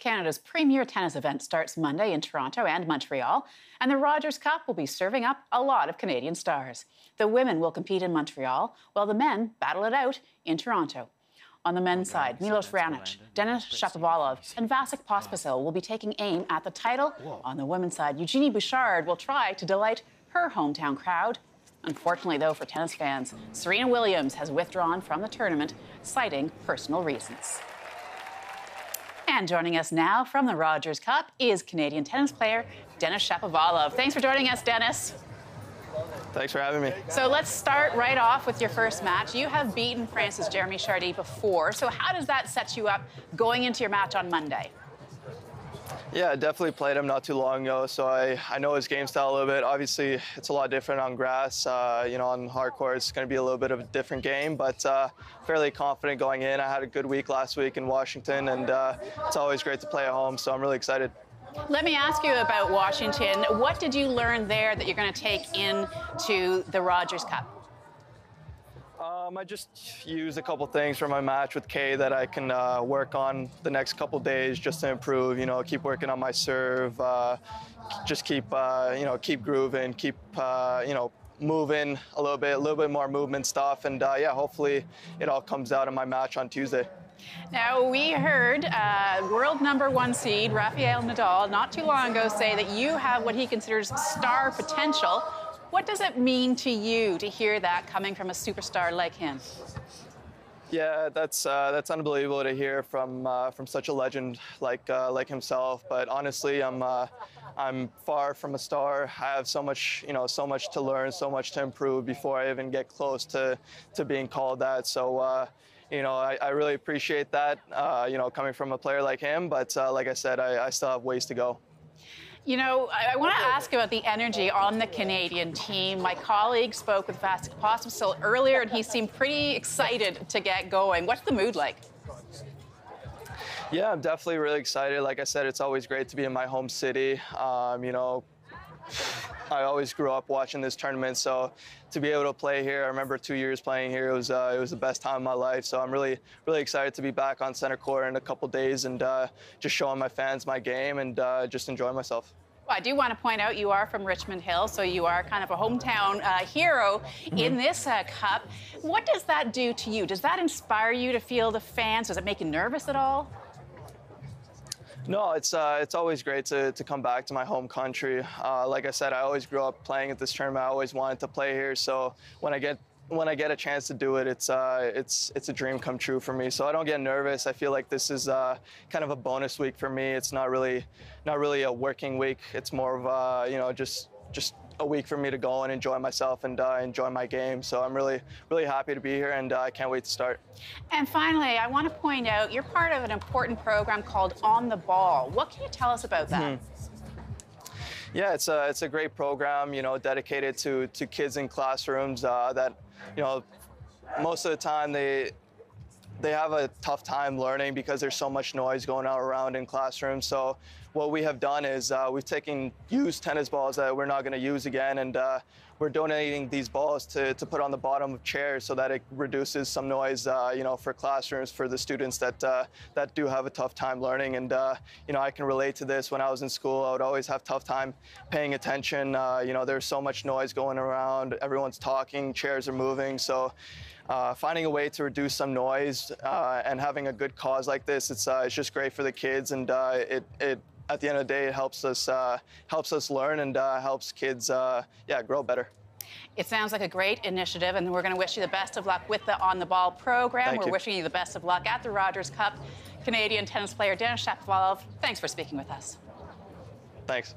Canada's premier tennis event starts Monday in Toronto and Montreal, and the Rogers Cup will be serving up a lot of Canadian stars. The women will compete in Montreal, while the men battle it out in Toronto. On the men's side, Milos Raonic, Denis Shapovalov, and Vasek Pospisil will be taking aim at the title. On the women's side, Eugenie Bouchard will try to delight her hometown crowd. Unfortunately, though, for tennis fans, Serena Williams has withdrawn from the tournament, citing personal reasons. And joining us now from the Rogers Cup is Canadian tennis player Denis Shapovalov. Thanks for joining us, Denis. Thanks for having me. So let's start right off with your first match. You have beaten France's Jeremy Chardy before, so how does that set you up going into your match on Monday? Yeah, I definitely played him not too long ago, so I know his game style a little bit. Obviously, it's a lot different on grass. On hard court, it's going to be a little bit of a different game, but fairly confident going in. I had a good week last week in Washington, and it's always great to play at home, so I'm really excited. Let me ask you about Washington. What did you learn there that you're going to take into the Rogers Cup? I just used a couple things from my match with Kay that I can work on the next couple days just to improve. Keep working on my serve, just keep grooving, keep moving a little bit more movement stuff, and hopefully it all comes out in my match on Tuesday. Now, we heard world #1 seed Rafael Nadal not too long ago say that you have what he considers star potential. What does it mean to you to hear that coming from a superstar like him? Yeah, that's unbelievable to hear from such a legend like himself. But honestly, I'm far from a star. I have so much to learn, so much to improve before I even get close to being called that. So I really appreciate that, coming from a player like him. But like I said, I still have ways to go. I want to ask about the energy on the Canadian team. My colleague spoke with Vasek Pospisil earlier, and he seemed pretty excited to get going. What's the mood like? Yeah, I'm definitely really excited. Like I said, it's always great to be in my home city. I always grew up watching this tournament, so to be able to play here, I remember 2 years playing here. It was the best time of my life. So I'm really excited to be back on center court in a couple days and just showing my fans my game and just enjoying myself. Well, I do want to point out you are from Richmond Hill, so you are kind of a hometown hero in this cup. What does that do to you? Does that inspire you to feel the fans? Does it make you nervous at all? No, it's always great to come back to my home country. Like I said, I always grew up playing at this tournament. I always wanted to play here. So when I get a chance to do it, it's a dream come true for me. So I don't get nervous. I feel like this is kind of a bonus week for me. It's not really a working week. It's more of just a week for me to go and enjoy myself and enjoy my game. So I'm really happy to be here, and I can't wait to start. And finally, I want to point out you're part of an important program called On the Ball. What can you tell us about that? Yeah, it's a great program, dedicated to kids in classrooms that, most of the time they have a tough time learning because there's so much noise going on around in classrooms. So what we have done is we've taken used tennis balls that we're not going to use again, and we're donating these balls to put on the bottom of chairs so that it reduces some noise, for classrooms, for the students that do have a tough time learning. And I can relate to this. When I was in school, I would always have tough time paying attention. There's so much noise going around. Everyone's talking, chairs are moving. So finding a way to reduce some noise and having a good cause like this, it's just great for the kids, and it at the end of the day, it helps us learn and helps kids grow better. It sounds like a great initiative, and we're going to wish you the best of luck with the On the Ball program. We're wishing you the best of luck at the Rogers Cup. Canadian tennis player Denis Shapovalov, thanks for speaking with us. Thanks.